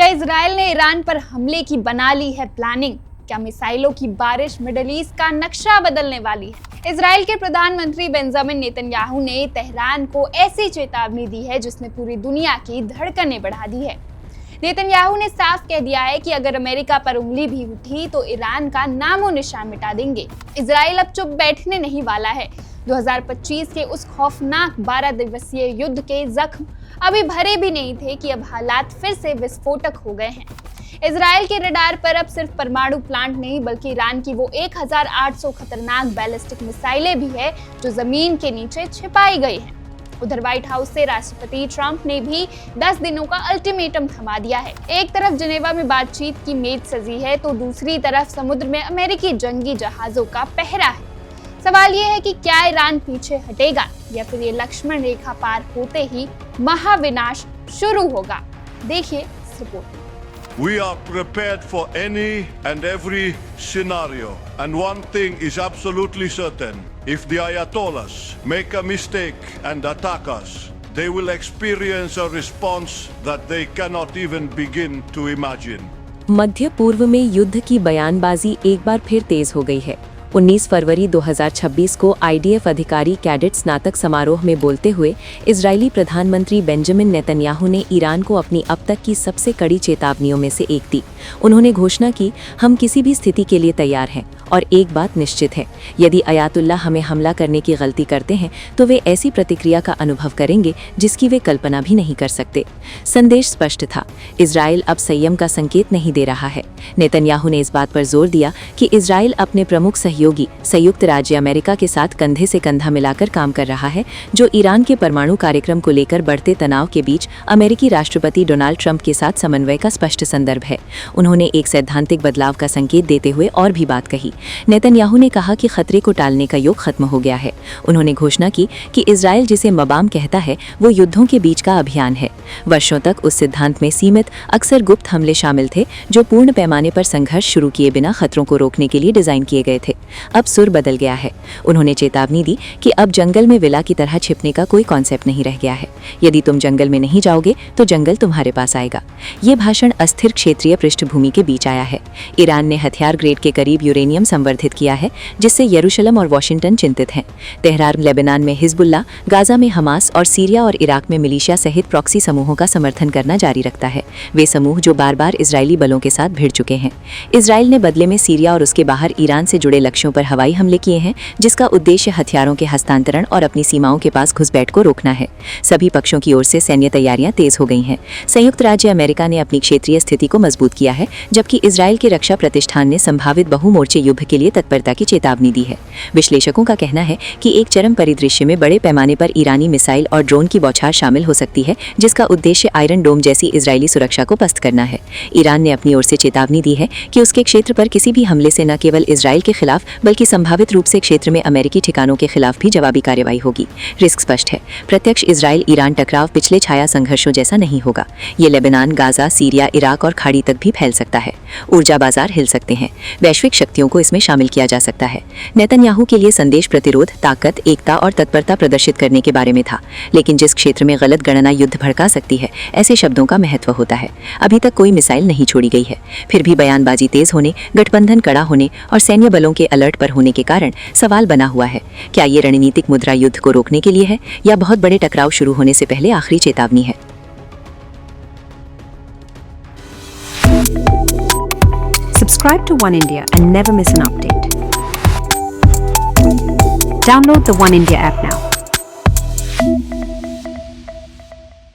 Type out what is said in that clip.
Israel ने Iran पर हमले की बना ली है प्लानिंग? क्या मिसाइलों की बारिश मिडिल ईस्ट का नक्शा बदलने वाली है? इजराइल के प्रधानमंत्री बेंजामिन नेतन्याहू ने तेहरान को ऐसी चेतावनी दी है जिसने पूरी दुनिया की धड़कनें बढ़ा दी है। नेतन्याहू ने साफ कह दिया है कि अगर अमेरिका पर उंगली भी उठी तो ईरान का नामो निशान मिटा देंगे। इजराइल अब चुप बैठने नहीं वाला है। 2025 के उस खौफनाक 12 दिवसीय युद्ध के जख्म अभी भरे भी नहीं थे कि अब हालात फिर से विस्फोटक हो गए हैं। इजराइल के रडार पर अब सिर्फ परमाणु प्लांट नहीं बल्कि ईरान की वो 1800 खतरनाक बैलिस्टिक मिसाइलें भी है जो जमीन के नीचे छिपाई गई हैं। उधर व्हाइट हाउस से राष्ट्रपति ट्रंप ने भी 10 दिनों का अल्टीमेटम थमा दिया है। एक तरफ जिनेवा में बातचीत की मेज सजी है तो दूसरी तरफ समुद्र में अमेरिकी जंगी जहाजों का पहरा है। सवाल ये है कि क्या ईरान पीछे हटेगा या फिर ये लक्ष्मण रेखा पार होते ही महाविनाश शुरू होगा। देखिए इस report. We are prepared for any and every scenario, and one thing is absolutely certain: if the Ayatollahs make a mistake and attack us, they will experience a response that they cannot even begin to imagine. मध्य पूर्व में युद्ध की बयानबाजी एक बार फिर तेज हो गई है। 19 फरवरी 2026 को IDF अधिकारी कैडेट स्नातक समारोह में बोलते हुए इजरायली प्रधानमंत्री बेंजामिन नेतन्याहू ने ईरान को अपनी अब तक की सबसे कड़ी चेतावनियों में से एक दी। उन्होंने घोषणा की, हम किसी भी स्थिति के लिए तैयार हैं और एक बात निश्चित है, यदि अयातुल्ला हमें हमला करने की गलती करते हैं तो वे ऐसी प्रतिक्रिया का अनुभव करेंगे जिसकी वे कल्पना भी नहीं कर सकते। संदेश स्पष्ट था, इजराइल अब संयम का संकेत नहीं दे रहा है। नेतन्याहू ने इस बात पर जोर दिया कि इजराइल अपने प्रमुख सहयोगी संयुक्त राज्य अमेरिका के साथ कंधे से कंधा मिलाकर काम कर रहा है, जो ईरान के परमाणु कार्यक्रम को लेकर बढ़ते तनाव के बीच अमेरिकी राष्ट्रपति डोनाल्ड ट्रंप के साथ समन्वय का स्पष्ट संदर्भ है। उन्होंने एक सैद्धांतिक बदलाव का संकेत देते हुए और भी बात कही। नेतन्याहू ने कहा कि खतरे को टालने का युग खत्म हो गया है। उन्होंने घोषणा की कि इजराइल जिसे मबाम कहता है वो युद्धों के बीच का अभियान है। वर्षों तक उस सिद्धांत में सीमित अक्सर गुप्त हमले शामिल थे जो पूर्ण पैमाने पर संघर्ष शुरू किए बिना खतरों को रोकने के लिए डिजाइन किए गए थे। अब सुर बदल गया है। उन्होंने चेतावनी दी कि अब जंगल में विला की तरह छिपने का कोई कॉन्सेप्ट नहीं रह गया है। यदि तुम जंगल में नहीं जाओगे तो जंगल तुम्हारे पास आएगा। ये भाषण अस्थिर क्षेत्रीय पृष्ठभूमि के बीच आया है। ईरान ने हथियार ग्रेड के करीब यूरेनियम संवर्धित किया है जिससे यरूशलेम और वॉशिंगटन चिंतित हैं। तेहरान लेबनान में हिजबुल्ला, गाजा में हमास और सीरिया और इराक में मिलिशिया सहित प्रॉक्सी समूहों का समर्थन करना जारी रखता है। वे समूह जो बार बार इजरायली बलों के साथ भिड़ चुके हैं। इजराइल ने बदले में सीरिया और उसके बाहर ईरान से जुड़े लक्ष्यों पर हवाई हमले किए हैं जिसका उद्देश्य हथियारों के हस्तांतरण और अपनी सीमाओं के पास घुसपैठ को रोकना है। सभी पक्षों की ओर से सैन्य तैयारियां तेज हो गई हैं। संयुक्त राज्य अमेरिका ने अपनी क्षेत्रीय स्थिति को मजबूत किया है जबकि इजराइल के रक्षा प्रतिष्ठान ने संभावित बहुमोर्चे युद्ध के लिए तत्परता की चेतावनी दी है। विश्लेषकों का कहना है कि एक चरम परिदृश्य में बड़े पैमाने पर ईरानी मिसाइल और ड्रोन की बौछार शामिल हो सकती है जिसका उद्देश्य आयरन डोम जैसी इजरायली सुरक्षा को पस्त करना है। ईरान ने अपनी ओर से चेतावनी दी है कि उसके क्षेत्र पर किसी भी हमले से न केवल इजराइल के खिलाफ बल्कि संभावित रूप से क्षेत्र में अमेरिकी ठिकानों के खिलाफ भी जवाबी कार्रवाई होगी। रिस्क स्पष्ट है, प्रत्यक्ष इजराइल ईरान टकराव पिछले छाया संघर्षों जैसा नहीं होगा। ये लेबनान, गाजा, सीरिया, इराक और खाड़ी तक भी फैल सकता है। ऊर्जा बाजार हिल सकते हैं। वैश्विक शक्तियों को इसमें शामिल किया जा सकता है। नेतन्याहू के लिए संदेश प्रतिरोध, ताकत, एकता और तत्परता प्रदर्शित करने के बारे में था, लेकिन जिस क्षेत्र में गलत गणना युद्ध भड़का सकती है ऐसे शब्दों का महत्व होता है। अभी तक कोई मिसाइल नहीं छोड़ी गई है, फिर भी बयानबाजी तेज होने, गठबंधन कड़ा होने और सैन्य बलों के अलर्ट पर होने के कारण सवाल बना हुआ है, क्या ये रणनीतिक मुद्रा युद्ध को रोकने के लिए है या बहुत बड़े टकराव शुरू होने से पहले आखिरी चेतावनी है। Subscribe to One India and never miss an update. Download the One India app now.